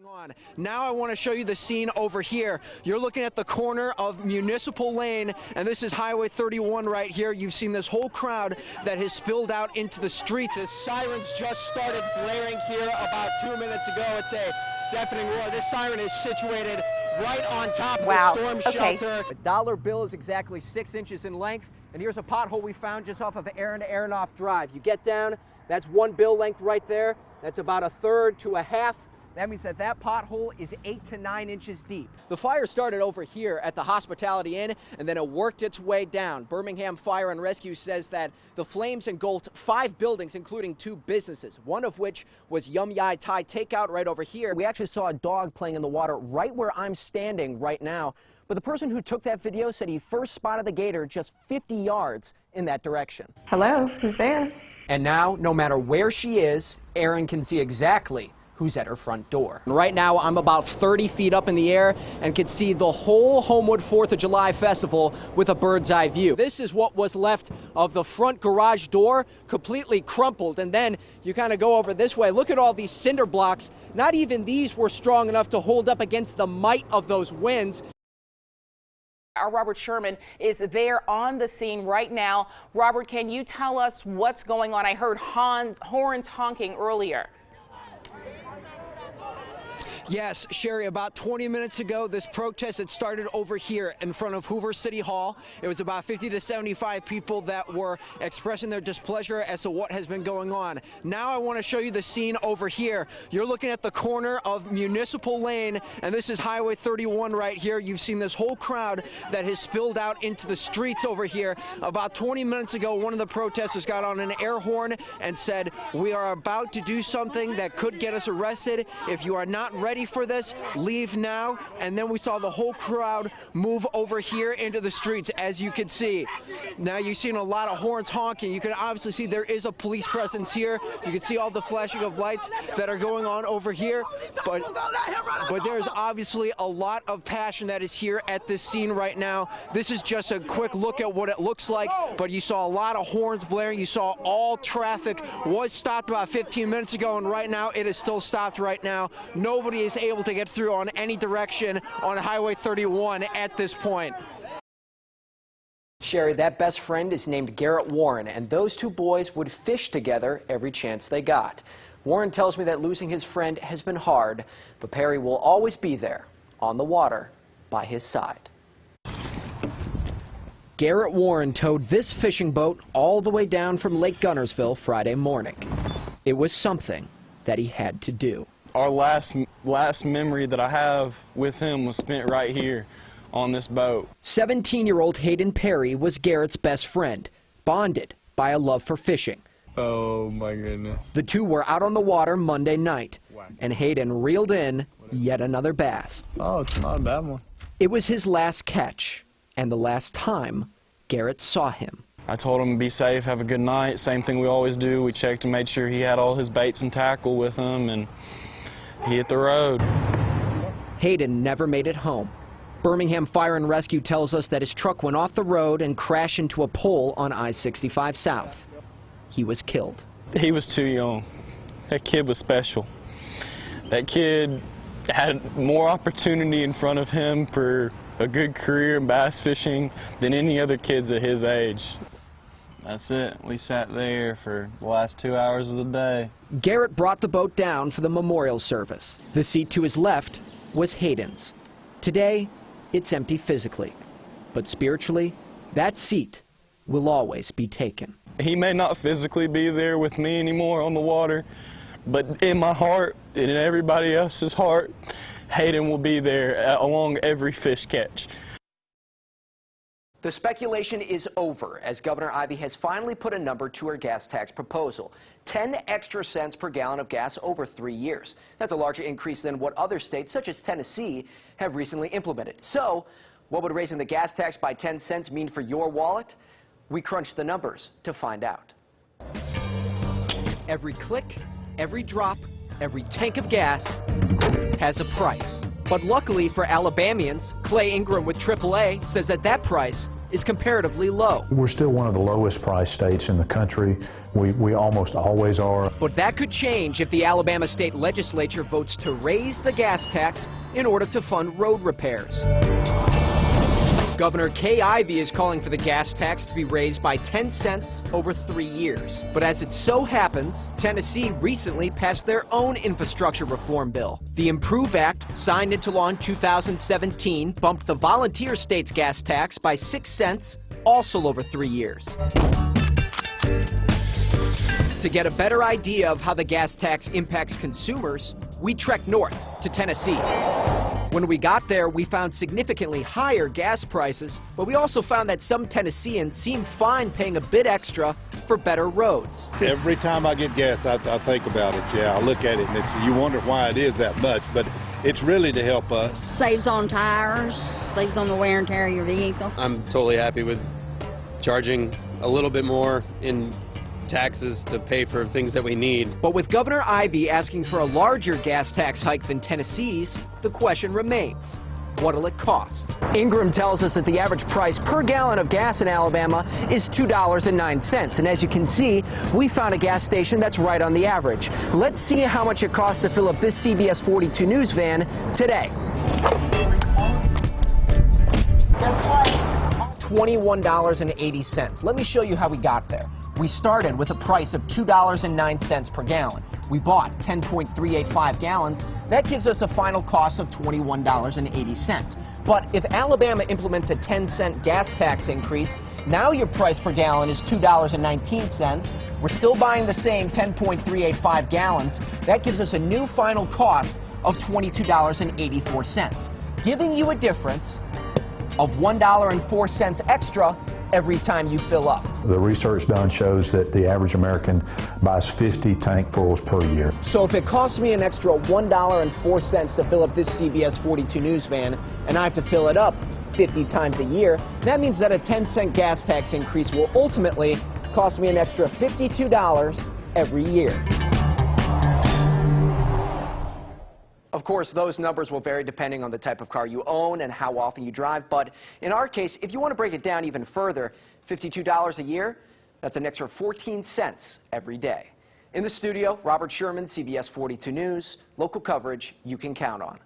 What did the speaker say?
On. Now I want to show you the scene over here. You're looking at the corner of Municipal Lane, and this is Highway 31 right here. You've seen this whole crowd that has spilled out into the streets. The sirens just started blaring here about 2 minutes ago. It's a deafening roar. This siren is situated right on top of the storm shelter. A dollar bill is exactly 6 inches in length, and here's a pothole we found just off of Aaron to Aronoff Drive. You get down, that's one bill length right there. That's about a third to a half. That means that that pothole is 8 to 9 inches deep. The fire started over here at the Hospitality Inn, and then it worked its way down. Birmingham Fire and Rescue says that the flames engulfed 5 buildings, including 2 businesses, one of which was Yum Yai Thai Takeout right over here. We actually saw a dog playing in the water right where I'm standing right now. But the person who took that video said he first spotted the gator just 50 yards in that direction. Hello, who's there? And now, no matter where she is, Erin can see exactly who's at her front door. Right now, I'm about 30 feet up in the air and can see the whole Homewood 4th of July festival with a bird's eye view. This is what was left of the front garage door, completely crumpled. And then you kind of go over this way. Look at all these cinder blocks. Not even these were strong enough to hold up against the might of those winds. Our Robert Sherman is there on the scene right now. Robert, can you tell us what's going on? I heard horns honking earlier. Yes, Sherry, about 20 minutes ago, this protest had started over here in front of Hoover City Hall. It was about 50 to 75 people that were expressing their displeasure as to what has been going on. Now I want to show you the scene over here. You're looking at the corner of Municipal Lane, and this is Highway 31 right here. You've seen this whole crowd that has spilled out into the streets over here. About 20 minutes ago, one of the protesters got on an air horn and said, "We are about to do something that could get us arrested. If you are not ready for this, leave now." And then we saw the whole crowd move over here into the streets, as you can see. Now you've seen a lot of horns honking. You can obviously see there is a police presence here. You can see all the flashing of lights that are going on over here, but there's obviously a lot of passion that is here at this scene right now. This is just a quick look at what it looks like, but you saw a lot of horns blaring. You saw all traffic was stopped about 15 minutes ago, and right now it is still stopped right now. Nobody is able to get through on any direction on Highway 31 at this point. Sherry, that best friend is named Garrett Warren, and those two boys would fish together every chance they got. Warren tells me that losing his friend has been hard, but Perry will always be there on the water by his side. Garrett Warren towed this fishing boat all the way down from Lake Gunnersville Friday morning. It was something that he had to do. Our last memory that I have with him was spent right here on this boat. 17-year-old Hayden Perry was Garrett's best friend, bonded by a love for fishing. Oh my goodness. The two were out on the water Monday night, and Hayden reeled in yet another bass. Oh, it's not a bad one. It was his last catch, and the last time Garrett saw him. I told him to be safe, have a good night. Same thing we always do. We checked and made sure he had all his baits and tackle with him, and he hit the road. Hayden never made it home. Birmingham Fire and Rescue tells us that his truck went off the road and crashed into a pole on I-65 South. He was killed. He was too young. That kid was special. That kid had more opportunity in front of him for a good career in bass fishing than any other kids at his age. That's it. We sat there for the last 2 hours of the day. Garrett brought the boat down for the memorial service. The seat to his left was Hayden's. Today, it's empty physically, but spiritually, that seat will always be taken. He may not physically be there with me anymore on the water, but in my heart and in everybody else's heart, Hayden will be there along every fish catch. The speculation is over as Governor Ivey has finally put a number to her gas tax proposal. 10 extra cents per gallon of gas over 3 years. That's a larger increase than what other states, such as Tennessee, have recently implemented. So, what would raising the gas tax by 10 cents mean for your wallet? We crunched the numbers to find out. Every click, every drop, every tank of gas has a price. But luckily for Alabamians, Clay Ingram with AAA says that price is comparatively low. We're still one of the lowest price states in the country. We almost always are. But that could change if the Alabama state legislature votes to raise the gas tax in order to fund road repairs. Governor Kay Ivey is calling for the gas tax to be raised by 10 cents over 3 years. But as it so happens, Tennessee recently passed their own infrastructure reform bill. The Improve Act, signed into law in 2017, bumped the volunteer state's gas tax by 6 cents, also over 3 years. To get a better idea of how the gas tax impacts consumers, we trekked north to Tennessee. When we got there, we found significantly higher gas prices, but we also found that some Tennesseans seem fine paying a bit extra for better roads. Every time I get gas, I think about it. Yeah, I look at it and you wonder why it is that much, but it's really to help us. Saves on tires, saves on the wear and tear of your vehicle. I'm totally happy with charging a little bit more in taxes to pay for things that we need. But with Governor Ivey asking for a larger gas tax hike than Tennessee's, the question remains, what'll it cost? Ingram tells us that the average price per gallon of gas in Alabama is $2.09. And as you can see, we found a gas station that's right on the average. Let's see how much it costs to fill up this CBS 42 News van today. $21.80. Let me show you how we got there. We started with a price of $2.09 per gallon. We bought 10.385 gallons. That gives us a final cost of $21.80. But if Alabama implements a 10-cent gas tax increase, now your price per gallon is $2.19. We're still buying the same 10.385 gallons. That gives us a new final cost of $22.84, giving you a difference of $1.04 extra every time you fill up. The research done shows that the average American buys 50 tankfuls per year. So if it costs me an extra $1.04 to fill up this CBS 42 News van, and I have to fill it up 50 times a year, that means that a 10-cent gas tax increase will ultimately cost me an extra $52 every year. Of course, those numbers will vary depending on the type of car you own and how often you drive. But in our case, if you want to break it down even further, $52 a year, that's an extra 14 cents every day. In the studio, Robert Sherman, CBS 42 News, local coverage you can count on.